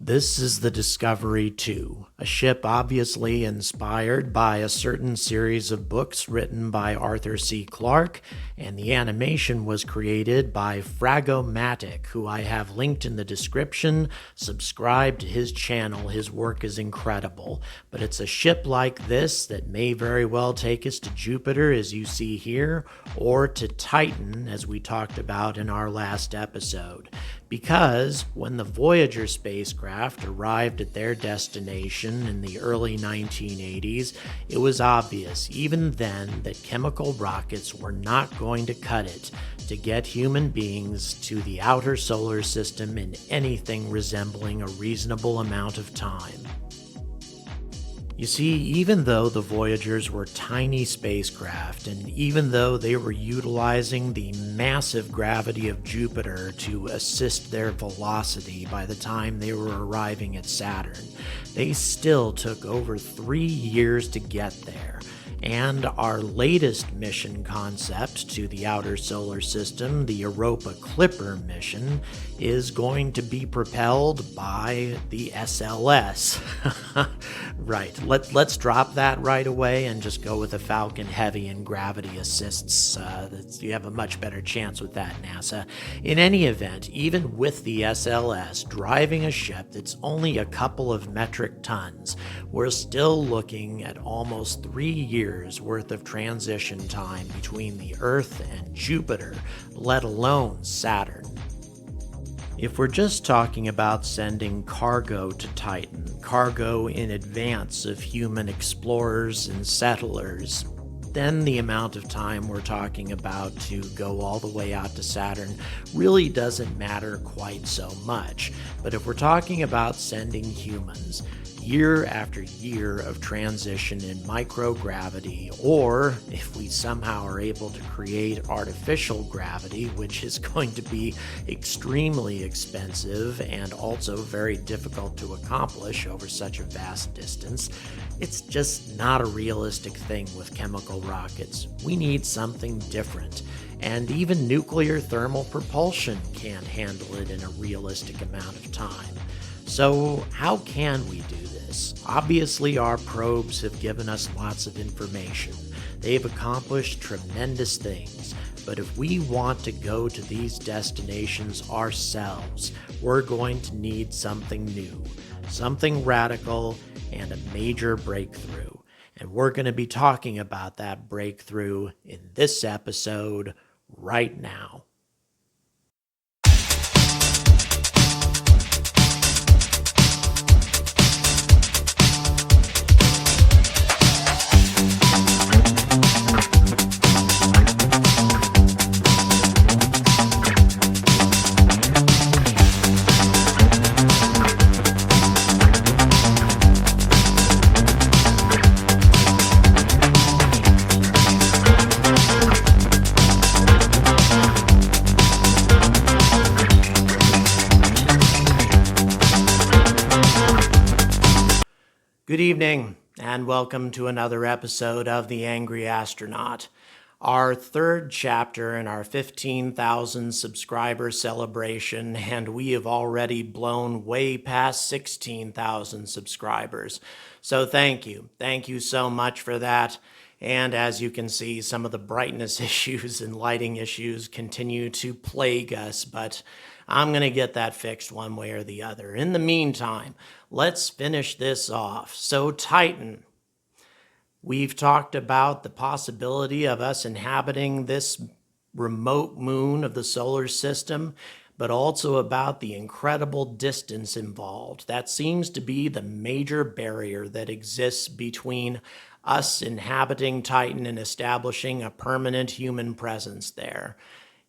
This is the Discovery 2, a ship obviously inspired by a certain series of books written by Arthur C. Clarke, and the animation was created by Fragomatic, who I have linked in the description. Subscribe to his channel, his work is incredible. But it's a ship like this that may very well take us to Jupiter, as you see here, or to Titan, as we talked about in our last episode. Because when the Voyager spacecraft arrived at their destination in the early 1980s, it was obvious even then that chemical rockets were not going to cut it to get human beings to the outer solar system in anything resembling a reasonable amount of time. You see, even though the Voyagers were tiny spacecraft, and even though they were utilizing the massive gravity of Jupiter to assist their velocity by the time they were arriving at Saturn, they still took over 3 years to get there. And our latest mission concept to the outer solar system, the Europa Clipper mission, is going to be propelled by the SLS. Right, let's drop that right away and just go with the Falcon Heavy and gravity assists. You have a much better chance with that, NASA. In any event, even with the SLS driving a ship that's only a couple of metric tons, we're still looking at almost 3 years worth of transition time between the Earth and Jupiter, let alone Saturn. If we're just talking about sending cargo to Titan, cargo in advance of human explorers and settlers, then the amount of time we're talking about to go all the way out to Saturn really doesn't matter quite so much. But if we're talking about sending humans, year after year of transition in microgravity, or if we somehow are able to create artificial gravity, which is going to be extremely expensive and also very difficult to accomplish over such a vast distance, it's just not a realistic thing with chemical rockets. We need something different. And even nuclear thermal propulsion can't handle it in a realistic amount of time. So how can we do this? Obviously, our probes have given us lots of information. They've accomplished tremendous things. But if we want to go to these destinations ourselves, we're going to need something new, something radical, and a major breakthrough. And we're going to be talking about that breakthrough in this episode right now. Good evening, and welcome to another episode of The Angry Astronaut, our third chapter in our 15,000 subscriber celebration, and we have already blown way past 16,000 subscribers. So thank you. Thank you so much for that. And as you can see, some of the brightness issues and lighting issues continue to plague us, but I'm going to get that fixed one way or the other. In the meantime, let's finish this off. So Titan, we've talked about the possibility of us inhabiting this remote moon of the solar system, but also about the incredible distance involved. That seems to be the major barrier that exists between us inhabiting Titan and establishing a permanent human presence there.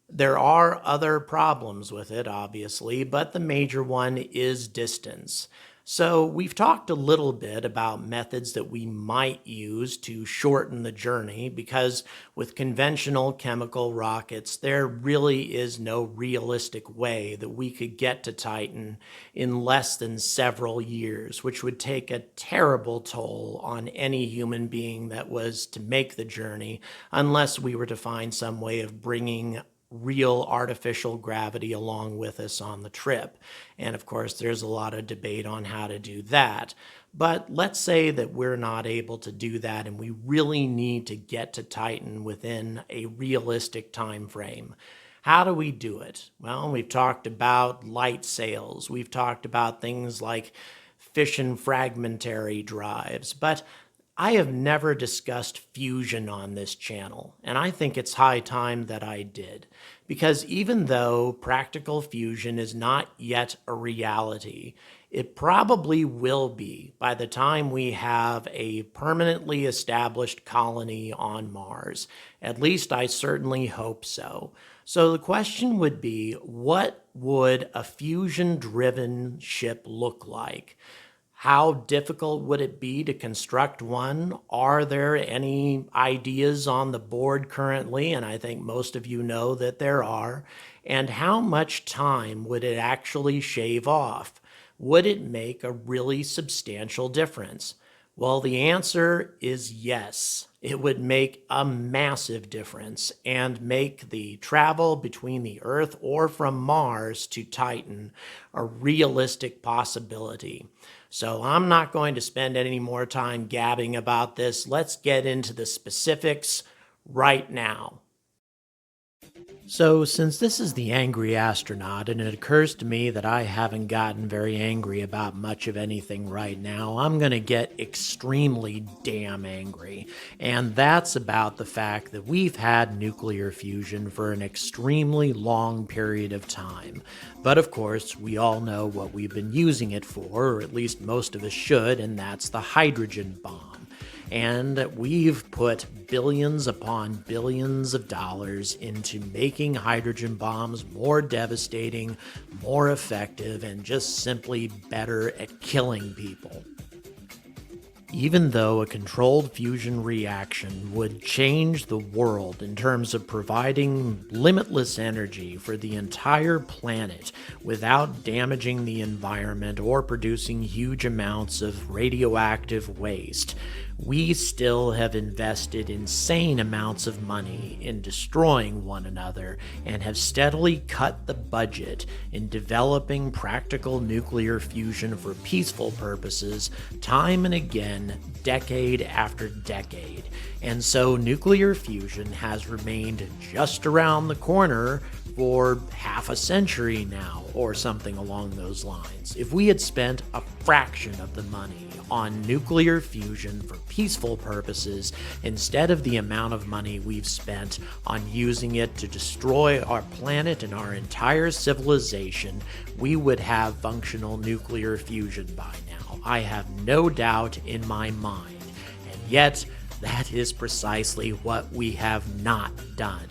There are other problems with it, obviously, but the major one is distance. So we've talked a little bit about methods that we might use to shorten the journey, because with conventional chemical rockets, there really is no realistic way that we could get to Titan in less than several years, which would take a terrible toll on any human being that was to make the journey, unless we were to find some way of bringing real artificial gravity along with us on the trip. And of course, there's a lot of debate on how to do that. But let's say that we're not able to do that and we really need to get to Titan within a realistic time frame. How do we do it? Well, we've talked about light sails. We've talked about things like fission fragmentary drives, but I have never discussed fusion on this channel, and I think it's high time that I did, because even though practical fusion is not yet a reality, it probably will be by the time we have a permanently established colony on Mars. At least I certainly hope so. So the question would be, what would a fusion-driven ship look like? How difficult would it be to construct one? Are there any ideas on the board currently? And I think most of you know that there are. And how much time would it actually shave off? Would it make a really substantial difference? Well, the answer is yes. It would make a massive difference and make the travel between the Earth or from Mars to Titan a realistic possibility. So I'm not going to spend any more time gabbing about this. Let's get into the specifics right now. So, since this is the Angry Astronaut, and it occurs to me that I haven't gotten very angry about much of anything right now, I'm going to get extremely damn angry. And that's about the fact that we've had nuclear fusion for an extremely long period of time. But of course, we all know what we've been using it for, or at least most of us should, and that's the hydrogen bomb. And we've put billions upon billions of dollars into making hydrogen bombs more devastating, more effective, and just simply better at killing people. Even though a controlled fusion reaction would change the world in terms of providing limitless energy for the entire planet without damaging the environment or producing huge amounts of radioactive waste, we still have invested insane amounts of money in destroying one another and have steadily cut the budget in developing practical nuclear fusion for peaceful purposes time and again, decade after decade. And so nuclear fusion has remained just around the corner for half a century now, or something along those lines. If we had spent a fraction of the money on nuclear fusion for peaceful purposes instead of the amount of money we've spent on using it to destroy our planet and our entire civilization, we would have functional nuclear fusion by now. I have no doubt in my mind. And yet, that is precisely what we have not done.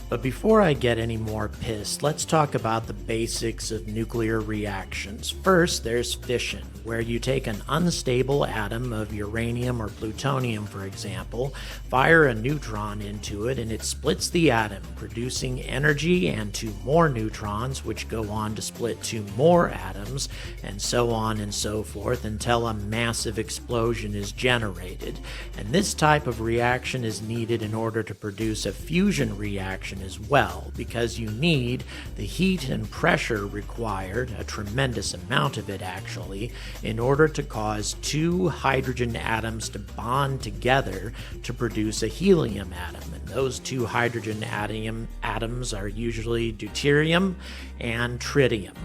But before I get any more pissed, let's talk about the basics of nuclear reactions. First, there's fission, where you take an unstable atom of uranium or plutonium, for example, fire a neutron into it, and it splits the atom, producing energy and two more neutrons, which go on to split two more atoms, and so on and so forth until a massive explosion is generated. And this type of reaction is needed in order to produce a fusion reaction as well, because you need the heat and pressure required, a tremendous amount of it actually, in order to cause two hydrogen atoms to bond together to produce a helium atom. And those two hydrogen atoms are usually deuterium and tritium.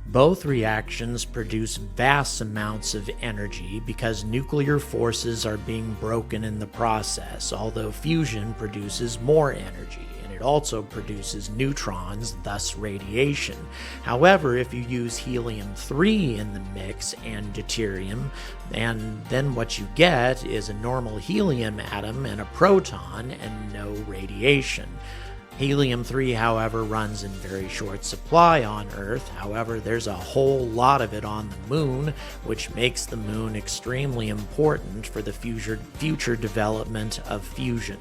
Both reactions produce vast amounts of energy because nuclear forces are being broken in the process, although fusion produces more energy. It also produces neutrons, thus radiation. However, if you use helium-3 in the mix and deuterium, and then what you get is a normal helium atom and a proton and no radiation. Helium-3, however, runs in very short supply on Earth. However, there's a whole lot of it on the Moon, which makes the Moon extremely important for the future development of fusion.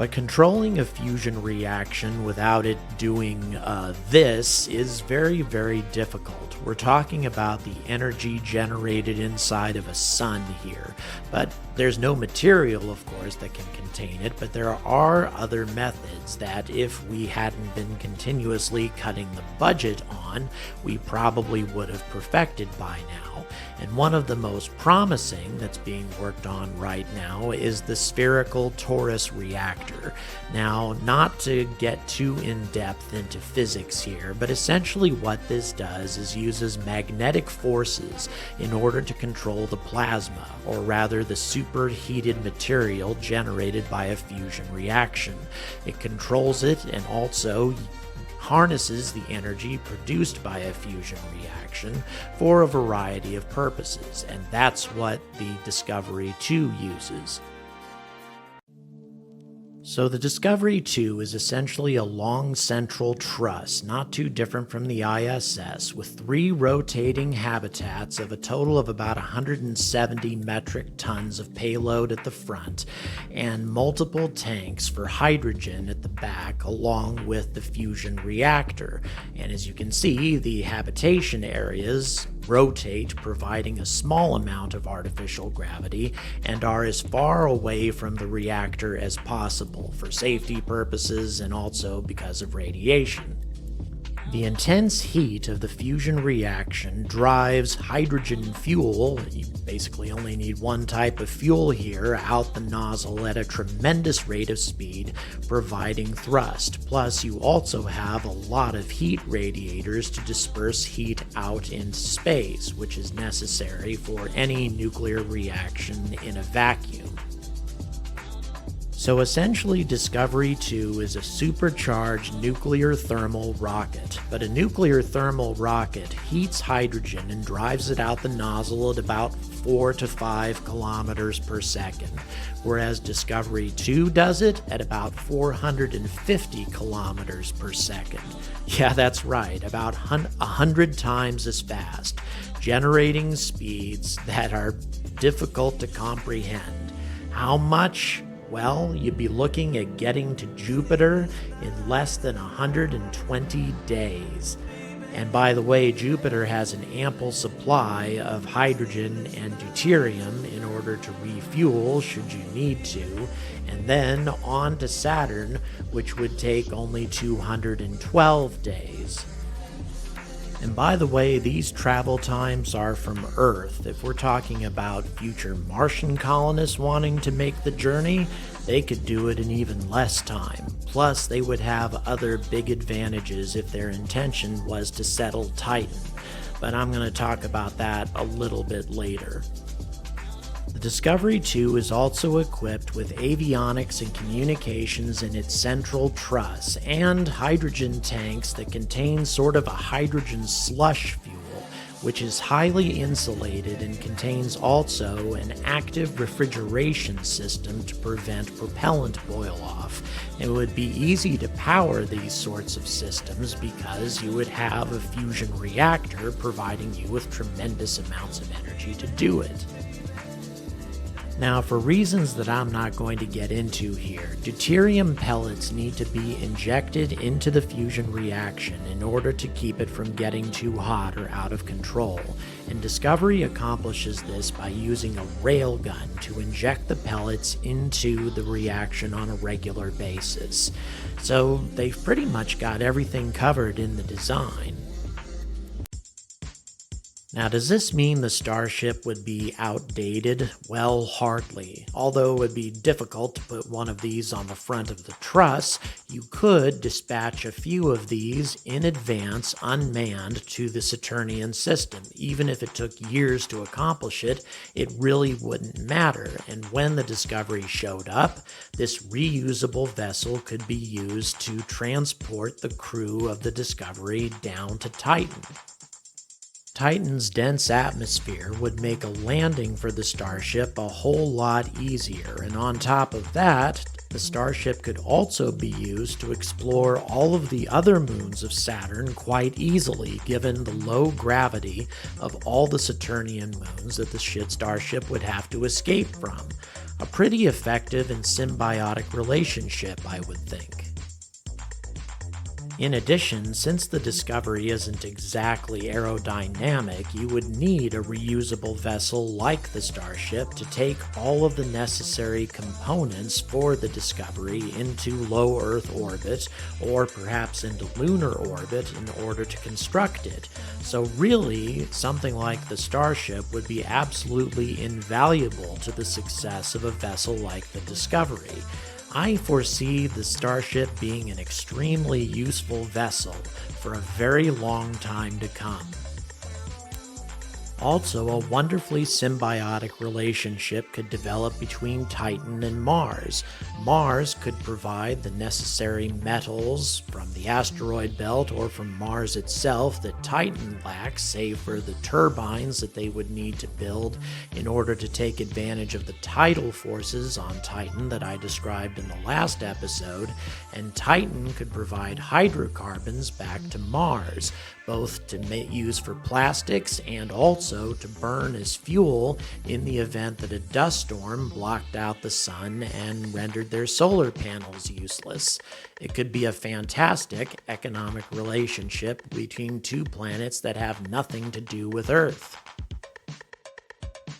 But controlling a fusion reaction without it doing this is very, very difficult. We're talking about the energy generated inside of a sun here, but there's no material, of course, that can contain it, but there are other methods that if we hadn't been continuously cutting the budget on, we probably would have perfected by now. And one of the most promising that's being worked on right now is the spherical torus reactor. Now, not to get too in-depth into physics here, but essentially what this does is uses magnetic forces in order to control the plasma, or rather the superheated material generated by a fusion reaction. It controls it and also harnesses the energy produced by a fusion reaction for a variety of purposes, and that's what the Discovery 2 uses. So the Discovery 2 is essentially a long central truss, not too different from the ISS, with 3 rotating habitats of a total of about 170 metric tons of payload at the front, and multiple tanks for hydrogen at the back, along with the fusion reactor. And as you can see, the habitation areas rotate, providing a small amount of artificial gravity, and are as far away from the reactor as possible for safety purposes and also because of radiation. The intense heat of the fusion reaction drives hydrogen fuel, you basically only need one type of fuel here, out the nozzle at a tremendous rate of speed, providing thrust. Plus, you also have a lot of heat radiators to disperse heat out into space, which is necessary for any nuclear reaction in a vacuum. So essentially, Discovery 2 is a supercharged nuclear thermal rocket, but a nuclear thermal rocket heats hydrogen and drives it out the nozzle at about 4 to 5 kilometers per second, whereas Discovery 2 does it at about 450 kilometers per second. Yeah, that's right, about 100 times as fast, generating speeds that are difficult to comprehend. How much? Well, you'd be looking at getting to Jupiter in less than 120 days. And by the way, Jupiter has an ample supply of hydrogen and deuterium in order to refuel should you need to, and then on to Saturn, which would take only 212 days. And by the way, these travel times are from Earth. If we're talking about future Martian colonists wanting to make the journey, they could do it in even less time. Plus, they would have other big advantages if their intention was to settle Titan. But I'm going to talk about that a little bit later. The Discovery 2 is also equipped with avionics and communications in its central truss, and hydrogen tanks that contain sort of a hydrogen slush fuel, which is highly insulated and contains also an active refrigeration system to prevent propellant boil-off. It would be easy to power these sorts of systems because you would have a fusion reactor providing you with tremendous amounts of energy to do it. Now, for reasons that I'm not going to get into here, deuterium pellets need to be injected into the fusion reaction in order to keep it from getting too hot or out of control, and Discovery accomplishes this by using a railgun to inject the pellets into the reaction on a regular basis. So they've pretty much got everything covered in the design. Now, does this mean the Starship would be outdated? Well, hardly. Although it would be difficult to put one of these on the front of the truss, you could dispatch a few of these in advance unmanned to the Saturnian system. Even if it took years to accomplish it, it really wouldn't matter. And when the Discovery showed up, this reusable vessel could be used to transport the crew of the Discovery down to Titan. Titan's dense atmosphere would make a landing for the Starship a whole lot easier, and on top of that, The Starship could also be used to explore all of the other moons of Saturn quite easily, given the low gravity of all the Saturnian moons that the Starship would have to escape from. A pretty effective and symbiotic relationship, I would think. In addition, since the Discovery isn't exactly aerodynamic, you would need a reusable vessel like the Starship to take all of the necessary components for the Discovery into low Earth orbit, or perhaps into lunar orbit, in order to construct it. So really, something like the Starship would be absolutely invaluable to the success of a vessel like the Discovery. I foresee the Starship being an extremely useful vessel for a very long time to come. Also, a wonderfully symbiotic relationship could develop between Titan and Mars. Mars could provide the necessary metals from the asteroid belt or from Mars itself that Titan lacks, save for the turbines that they would need to build in order to take advantage of the tidal forces on Titan that I described in the last episode, and Titan could provide hydrocarbons back to Mars, both to use for plastics and also to burn as fuel in the event that a dust storm blocked out the sun and rendered their solar panels useless. It could be a fantastic economic relationship between two planets that have nothing to do with Earth.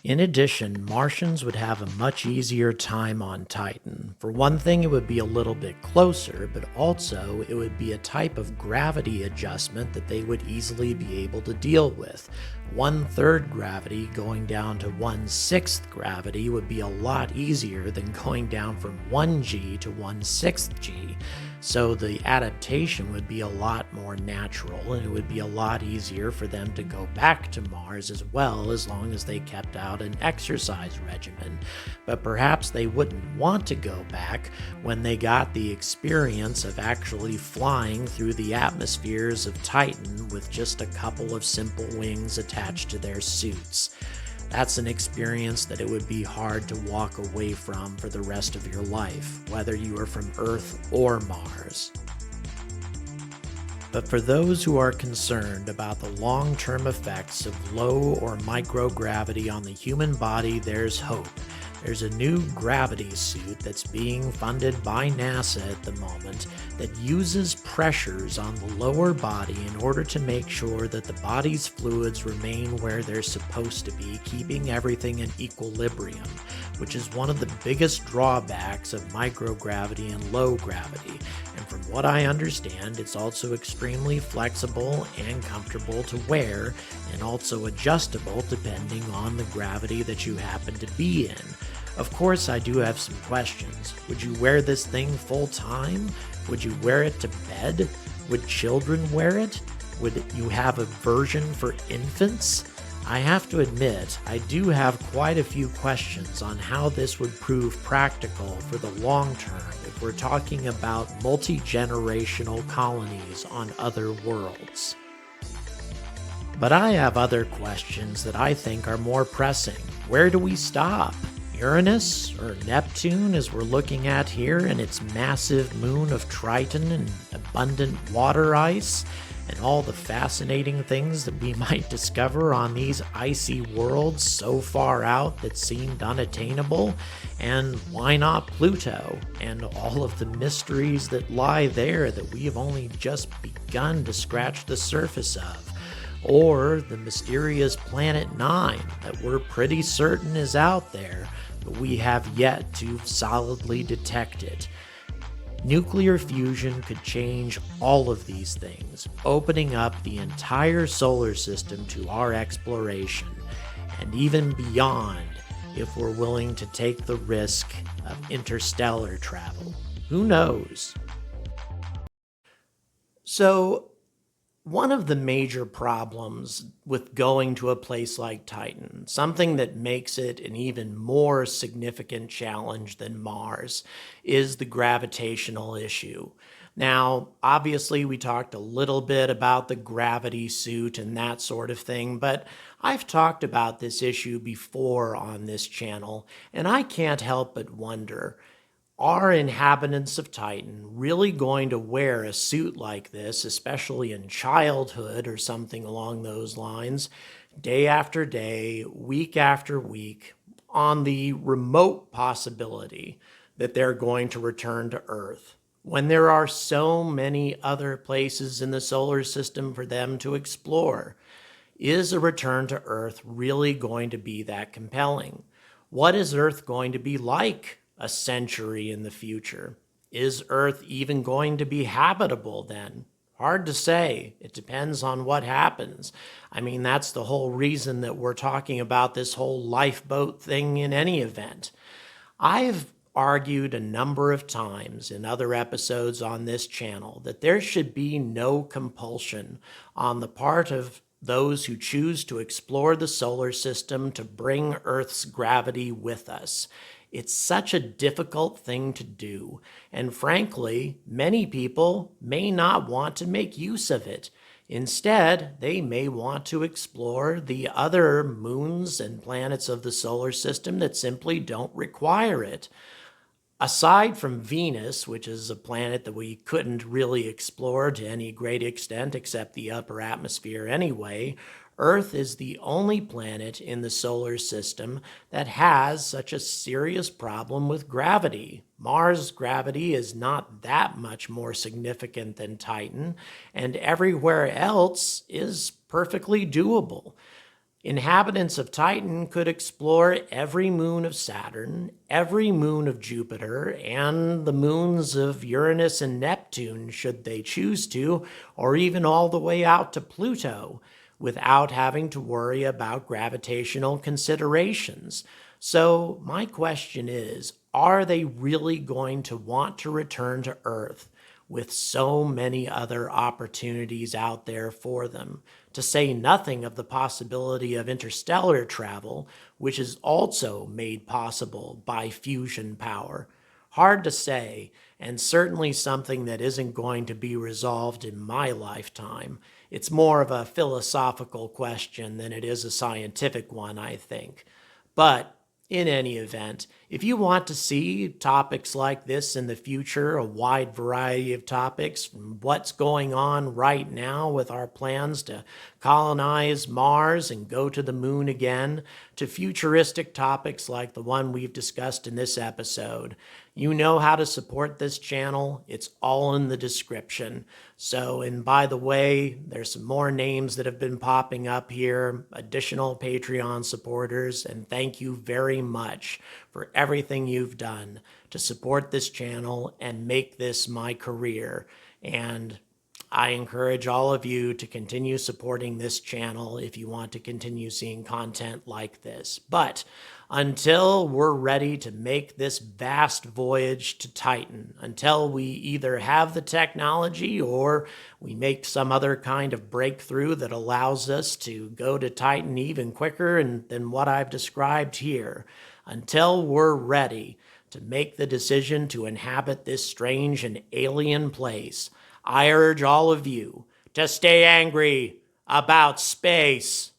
In addition, Martians would have a much easier time on Titan. For one thing, it would be a little bit closer, but also it would be a type of gravity adjustment that they would easily be able to deal with. 1/3 gravity going down to 1/6 gravity would be a lot easier than going down from 1g to 1/6 g. So the adaptation would be a lot more natural, and it would be a lot easier for them to go back to Mars as well, as long as they kept out an exercise regimen. But perhaps they wouldn't want to go back when they got the experience of actually flying through the atmospheres of Titan with just a couple of simple wings attached to their suits. That's an experience that it would be hard to walk away from for the rest of your life, whether you are from Earth or Mars. But for those who are concerned about the long-term effects of low or microgravity on the human body, there's hope. There's a new gravity suit that's being funded by NASA at the moment that uses pressures on the lower body in order to make sure that the body's fluids remain where they're supposed to be, keeping everything in equilibrium, which is one of the biggest drawbacks of microgravity and low gravity. And from what I understand, it's also extremely flexible and comfortable to wear, and also adjustable depending on the gravity that you happen to be in. Of course, I do have some questions. Would you wear this thing full time? Would you wear it to bed? Would children wear it? Would you have a version for infants? I have to admit, I do have quite a few questions on how this would prove practical for the long term if we're talking about multi-generational colonies on other worlds. But I have other questions that I think are more pressing. Where do we stop? Uranus or Neptune, as we're looking at here, and its massive moon of Triton and abundant water ice, and all the fascinating things that we might discover on these icy worlds so far out that seemed unattainable, and why not Pluto, and all of the mysteries that lie there that we have only just begun to scratch the surface of, or the mysterious Planet 9 that we're pretty certain is out there, but we have yet to solidly detect it. Nuclear fusion could change all of these things, opening up the entire solar system to our exploration, and even beyond if we're willing to take the risk of interstellar travel. Who knows? So, one of the major problems with going to a place like Titan, something that makes it an even more significant challenge than Mars, is the gravitational issue. Now, obviously, we talked a little bit about the gravity suit and that sort of thing, but I've talked about this issue before on this channel, and I can't help but wonder, Are inhabitants of Titan really going to wear a suit like this, especially in childhood or something along those lines, day after day, week after week, on the remote possibility that they're going to return to Earth, when there are so many other places in the solar system for them to explore? Is a return to Earth really going to be that compelling? What is Earth going to be like a century in the future? Is Earth even going to be habitable then? Hard to say. It depends on what happens. I mean, that's the whole reason that we're talking about this whole lifeboat thing in any event. I've argued a number of times in other episodes on this channel that there should be no compulsion on the part of those who choose to explore the solar system to bring Earth's gravity with us. It's such a difficult thing to do, and frankly, many people may not want to make use of it. Instead, they may want to explore the other moons and planets of the solar system that simply don't require it. Aside from Venus, which is a planet that we couldn't really explore to any great extent except the upper atmosphere anyway, Earth is the only planet in the solar system that has such a serious problem with gravity. Mars' gravity is not that much more significant than Titan, and everywhere else is perfectly doable. Inhabitants of Titan could explore every moon of Saturn, every moon of Jupiter, and the moons of Uranus and Neptune, should they choose to, or even all the way out to Pluto, without having to worry about gravitational considerations. So, my question is, are they really going to want to return to Earth with so many other opportunities out there for them, to say nothing of the possibility of interstellar travel, which is also made possible by fusion power? Hard to say, and certainly something that isn't going to be resolved in my lifetime. It's more of a philosophical question than it is a scientific one, I think. But in any event, if you want to see topics like this in the future, a wide variety of topics, from what's going on right now with our plans to colonize Mars and go to the moon again, to futuristic topics like the one we've discussed in this episode, you know how to support this channel. It's all in the description. So, and by the way, there's some more names that have been popping up here, additional Patreon supporters, and thank you very much for everything you've done to support this channel and make this my career. And I encourage all of you to continue supporting this channel if you want to continue seeing content like this. But until we're ready to make this vast voyage to Titan, until we either have the technology or we make some other kind of breakthrough that allows us to go to Titan even quicker than what I've described here, until we're ready to make the decision to inhabit this strange and alien place, I urge all of you to stay angry about space.